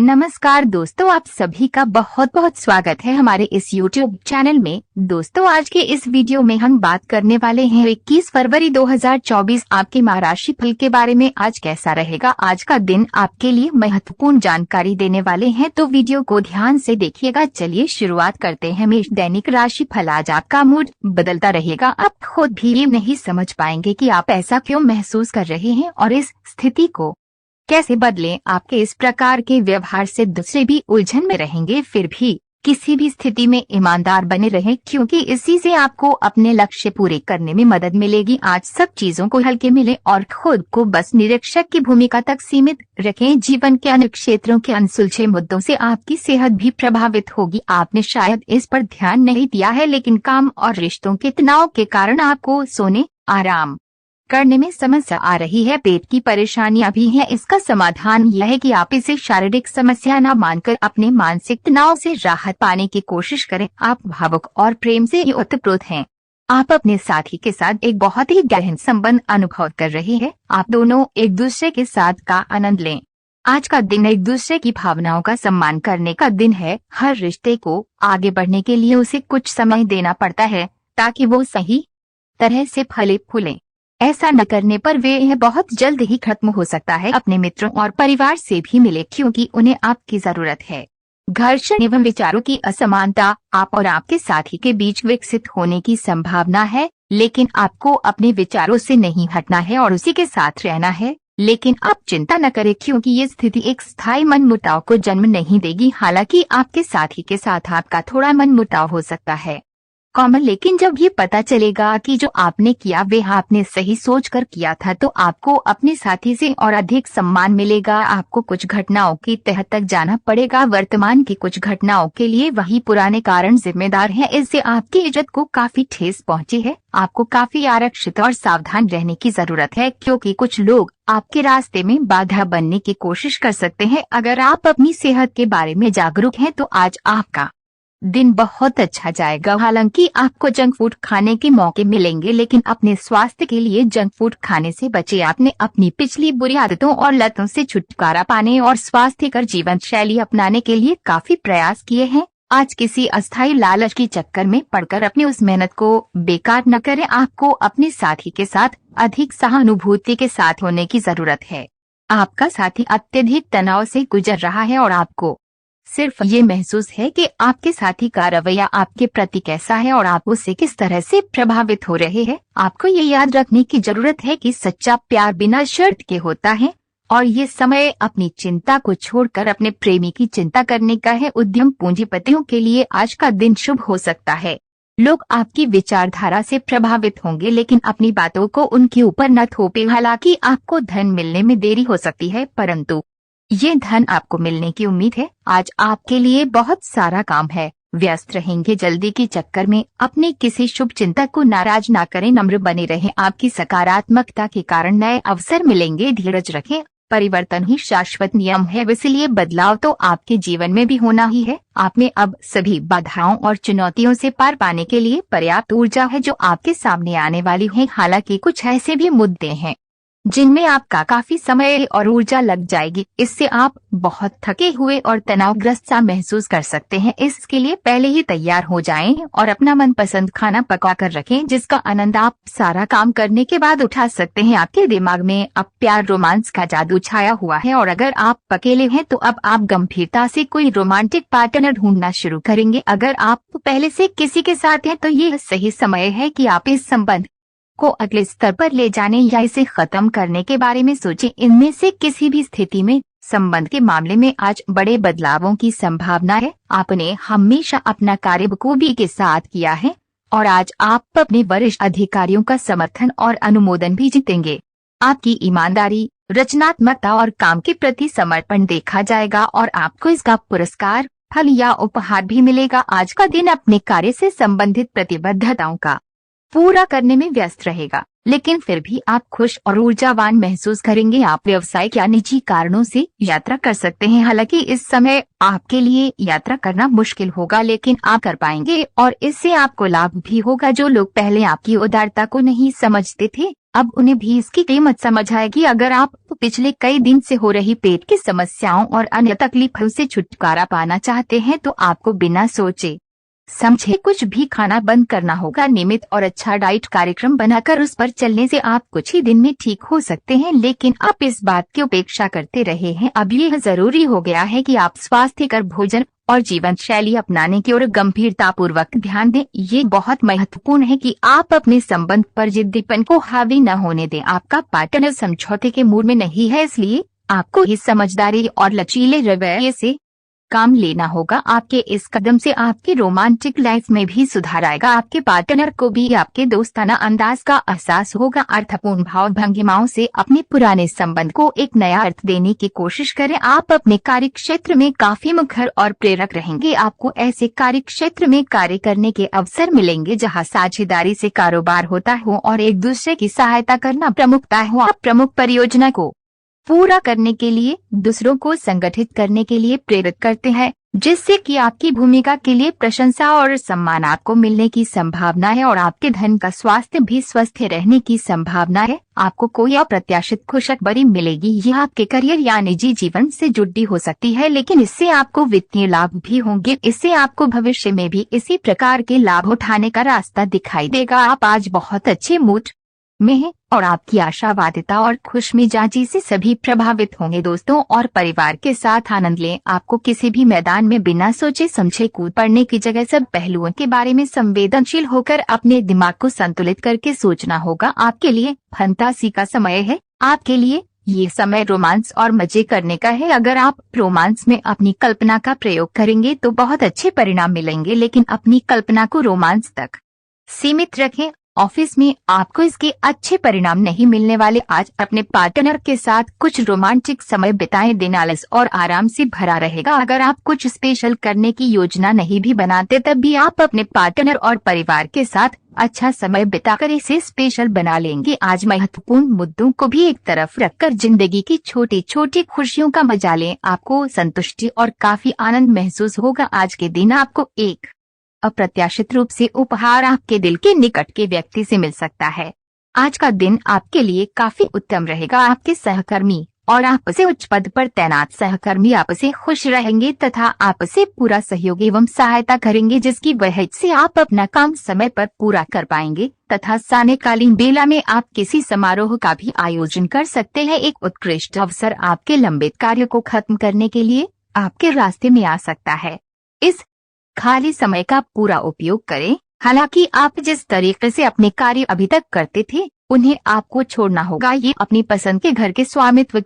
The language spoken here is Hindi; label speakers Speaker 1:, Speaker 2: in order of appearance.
Speaker 1: नमस्कार दोस्तों, आप सभी का बहुत बहुत स्वागत है हमारे इस YouTube चैनल में। दोस्तों, आज के इस वीडियो में हम बात करने वाले हैं 21 फरवरी 2024 आपके माह राशि फल के बारे में। आज कैसा रहेगा आज का दिन, आपके लिए महत्वपूर्ण जानकारी देने वाले हैं, तो वीडियो को ध्यान से देखिएगा। चलिए शुरुआत करते हैं। मेष दैनिक राशि फल। आज आपका मूड बदलता रहेगा। आप खुद भी ये नहीं समझ पाएंगे कि आप ऐसा क्यों महसूस कर रहे हैं और इस स्थिति को कैसे बदलें। आपके इस प्रकार के व्यवहार से दूसरे भी उलझन में रहेंगे। फिर भी किसी भी स्थिति में ईमानदार बने रहें, क्योंकि इसी से आपको अपने लक्ष्य पूरे करने में मदद मिलेगी। आज सब चीजों को हल्के मिले और खुद को बस निरीक्षक की भूमिका तक सीमित रखें। जीवन के अन्य क्षेत्रों के अनसुलझे मुद्दों से आपकी सेहत भी प्रभावित होगी। आपने शायद इस पर ध्यान नहीं दिया है, लेकिन काम और रिश्तों के तनाव के कारण आपको सोने, आराम करने में समस्या आ रही है। पेट की परेशानियां भी हैं। इसका समाधान यह है कि आप इसे शारीरिक समस्या न मानकर अपने मानसिक तनाव से राहत पाने की कोशिश करें। आप भावुक और प्रेम से ओतप्रोत हैं। आप अपने साथी के साथ एक बहुत ही गहन संबंध अनुभव कर रहे हैं। आप दोनों एक दूसरे के साथ का आनंद लें। आज का दिन एक दूसरे की भावनाओं का सम्मान करने का दिन है। हर रिश्ते को आगे बढ़ने के लिए उसे कुछ समय देना पड़ता है, ताकि वो सही तरह से फले फूलें। ऐसा न करने पर वे यह बहुत जल्द ही खत्म हो सकता है। अपने मित्रों और परिवार से भी मिले, क्योंकि उन्हें आपकी जरूरत है। घर्षण एवं विचारों की असमानता आप और आपके साथी के बीच विकसित होने की संभावना है, लेकिन आपको अपने विचारों से नहीं हटना है और उसी के साथ रहना है। लेकिन आप चिंता न करें, क्योंकि ये स्थिति एक स्थायी मनमुटाव को जन्म नहीं देगी। हालांकि आपके साथी के साथ आपका थोड़ा मनमुटाव हो सकता है, लेकिन जब ये पता चलेगा कि जो आपने किया वह आपने सही सोचकर किया था, तो आपको अपने साथी से और अधिक सम्मान मिलेगा। आपको कुछ घटनाओं की तह तक जाना पड़ेगा। वर्तमान की कुछ घटनाओं के लिए वही पुराने कारण जिम्मेदार हैं। इससे आपकी इज्जत को काफी ठेस पहुंची है। आपको काफी आरक्षित और सावधान रहने की जरूरत है, क्योंकि कुछ लोग आपके रास्ते में बाधा बनने की कोशिश कर सकते हैं। अगर आप अपनी सेहत के बारे में जागरूक हैं, तो आज आपका दिन बहुत अच्छा जाएगा। हालांकि आपको जंक फूड खाने के मौके मिलेंगे, लेकिन अपने स्वास्थ्य के लिए जंक फूड खाने से बचें। आपने अपनी पिछली बुरी आदतों और लतों से छुटकारा पाने और स्वास्थ्यकर जीवन शैली अपनाने के लिए काफी प्रयास किए हैं। आज किसी अस्थायी लालच के चक्कर में पड़कर अपनी उस मेहनत को बेकार न करें। आपको अपने साथी के साथ अधिक सहानुभूति के साथ होने की जरूरत है। आपका साथी अत्यधिक तनाव से गुजर रहा है और आपको सिर्फ ये महसूस है कि आपके साथी का रवैया आपके प्रति कैसा है और आप उससे किस तरह से प्रभावित हो रहे हैं। आपको ये याद रखने की जरूरत है कि सच्चा प्यार बिना शर्त के होता है, और ये समय अपनी चिंता को छोड़कर अपने प्रेमी की चिंता करने का है। उद्यम पूंजीपतियों के लिए आज का दिन शुभ हो सकता है। लोग आपकी विचारधारा से प्रभावित होंगे, लेकिन अपनी बातों को उनके ऊपर न थोपें। हालांकि आपको धन मिलने में देरी हो सकती है, परंतु ये धन आपको मिलने की उम्मीद है। आज आपके लिए बहुत सारा काम है। व्यस्त रहेंगे। जल्दी के चक्कर में अपने किसी शुभ चिंतक को नाराज ना करें। नम्र बने रहें। आपकी सकारात्मकता के कारण नए अवसर मिलेंगे। धीरज रखें। परिवर्तन ही शाश्वत नियम है, इसलिए बदलाव तो आपके जीवन में भी होना ही है। आप में अब सभी बाधाओं और चुनौतियों से पार पाने के लिए पर्याप्त ऊर्जा है, जो आपके सामने आने वाली है। हालांकि कुछ ऐसे भी मुद्दे हैं जिनमें आपका काफी समय और ऊर्जा लग जाएगी। इससे आप बहुत थके हुए और तनावग्रस्त सा महसूस कर सकते हैं। इसके लिए पहले ही तैयार हो जाएं और अपना मनपसंद खाना पका कर रखें, जिसका आनंद आप सारा काम करने के बाद उठा सकते हैं। आपके दिमाग में अब प्यार रोमांस का जादू छाया हुआ है, और अगर आप अकेले हैं तो अब आप गंभीरता से कोई रोमांटिक पार्टनर ढूंढना शुरू करेंगे। अगर आप पहले से किसी के साथ हैं, तो ये सही समय है कि आप इस संबंध को अगले स्तर पर ले जाने या इसे खत्म करने के बारे में सोचें। इनमें से किसी भी स्थिति में संबंध के मामले में आज बड़े बदलावों की संभावना है। आपने हमेशा अपना कार्य बखूबी के साथ किया है, और आज आप अपने वरिष्ठ अधिकारियों का समर्थन और अनुमोदन भी जीतेंगे। आपकी ईमानदारी, रचनात्मकता और काम के प्रति समर्पण देखा जाएगा, और आपको इसका पुरस्कार, फल या उपहार भी मिलेगा। आज का दिन अपने कार्य से संबंधित प्रतिबद्धताओं का पूरा करने में व्यस्त रहेगा, लेकिन फिर भी आप खुश और ऊर्जावान महसूस करेंगे। आप व्यवसायिक या निजी कारणों से यात्रा कर सकते हैं। हालांकि इस समय आपके लिए यात्रा करना मुश्किल होगा, लेकिन आप कर पाएंगे और इससे आपको लाभ भी होगा। जो लोग पहले आपकी उदारता को नहीं समझते थे, अब उन्हें भी इसकी कीमत समझ आएगी। अगर आप पिछले कई दिन से हो रही पेट की समस्याओं और अन्य तकलीफों से छुटकारा पाना चाहते हैं तो आपको बिना सोचे समझे कुछ भी खाना बंद करना होगा। नियमित और अच्छा डाइट कार्यक्रम बनाकर उस पर चलने से आप कुछ ही दिन में ठीक हो सकते हैं, लेकिन आप इस बात की उपेक्षा करते रहे हैं। अब यह जरूरी हो गया है कि आप स्वास्थ्यकर भोजन और जीवन शैली अपनाने की ओर गंभीरता पूर्वक ध्यान दें। ये बहुत महत्वपूर्ण है कि आप अपने संबंध पर जिद्दीपन को हावी न होने दें। आपका पार्टनर समझौते के मूड में नहीं है, इसलिए आपको इस समझदारी और लचीले रवैये से काम लेना होगा। आपके इस कदम से आपकी रोमांटिक लाइफ में भी सुधार आएगा। आपके पार्टनर को भी आपके दोस्ताना अंदाज का एहसास होगा। अर्थपूर्ण भाव भंगिमाओं से अपने पुराने संबंध को एक नया अर्थ देने की कोशिश करें। आप अपने कार्य क्षेत्र में काफी मुखर और प्रेरक रहेंगे। आपको ऐसे कार्य क्षेत्र में कार्य करने के अवसर मिलेंगे जहां साझेदारी से कारोबार होता हो और एक दूसरे की सहायता करना प्रमुखता हो। आप प्रमुख परियोजना को पूरा करने के लिए दूसरों को संगठित करने के लिए प्रेरित करते हैं, जिससे कि आपकी भूमिका के लिए प्रशंसा और सम्मान आपको मिलने की संभावना है और आपके धन का स्वास्थ्य भी स्वस्थ रहने की संभावना है। आपको कोई अप्रत्याशित खुशखबरी मिलेगी। यह आपके करियर या निजी जीवन से जुड़ी हो सकती है, लेकिन इससे आपको वित्तीय लाभ भी होंगे। इससे आपको भविष्य में भी इसी प्रकार के लाभ उठाने का रास्ता दिखाई देगा। आप आज बहुत अच्छे मूड में है और आपकी आशावादिता और खुशमिजाजी से सभी प्रभावित होंगे। दोस्तों और परिवार के साथ आनंद लें। आपको किसी भी मैदान में बिना सोचे समझे कूद पड़ने की जगह सब पहलुओं के बारे में संवेदनशील होकर अपने दिमाग को संतुलित करके सोचना होगा। आपके लिए फंतासी का समय है। आपके लिए ये समय रोमांस और मजे करने का है। अगर आप रोमांस में अपनी कल्पना का प्रयोग करेंगे तो बहुत अच्छे परिणाम मिलेंगे, लेकिन अपनी कल्पना को रोमांस तक सीमित रखें। ऑफिस में आपको इसके अच्छे परिणाम नहीं मिलने वाले। आज अपने पार्टनर के साथ कुछ रोमांटिक समय बिताएं। दिन आलस और आराम से भरा रहेगा। अगर आप कुछ स्पेशल करने की योजना नहीं भी बनाते तब भी आप अपने पार्टनर और परिवार के साथ अच्छा समय बिताकर इसे स्पेशल बना लेंगे। आज महत्वपूर्ण मुद्दों को भी एक तरफ रखकर जिंदगी की छोटी छोटी खुशियों का मजा लें। आपको संतुष्टि और काफी आनंद महसूस होगा। आज के दिन आपको एक अप्रत्याशित रूप से उपहार आपके दिल के निकट के व्यक्ति से मिल सकता है। आज का दिन आपके लिए काफी उत्तम रहेगा। आपके सहकर्मी और आपसे उच्च पद पर तैनात सहकर्मी आपसे खुश रहेंगे तथा आपसे पूरा सहयोग एवं सहायता करेंगे, जिसकी वजह से आप अपना काम समय पर पूरा कर पाएंगे तथा सायंकालीन बेला में आप किसी समारोह का भी आयोजन कर सकते हैं। एक उत्कृष्ट अवसर आपके लंबित कार्य को खत्म करने के लिए आपके रास्ते में आ सकता है। इस खाली समय का पूरा उपयोग करें। हालांकि आप जिस तरीके से अपने कार्य अभी तक करते थे उन्हें आपको छोड़ना होगा। ये अपनी पसंद के घर के स्वामित्व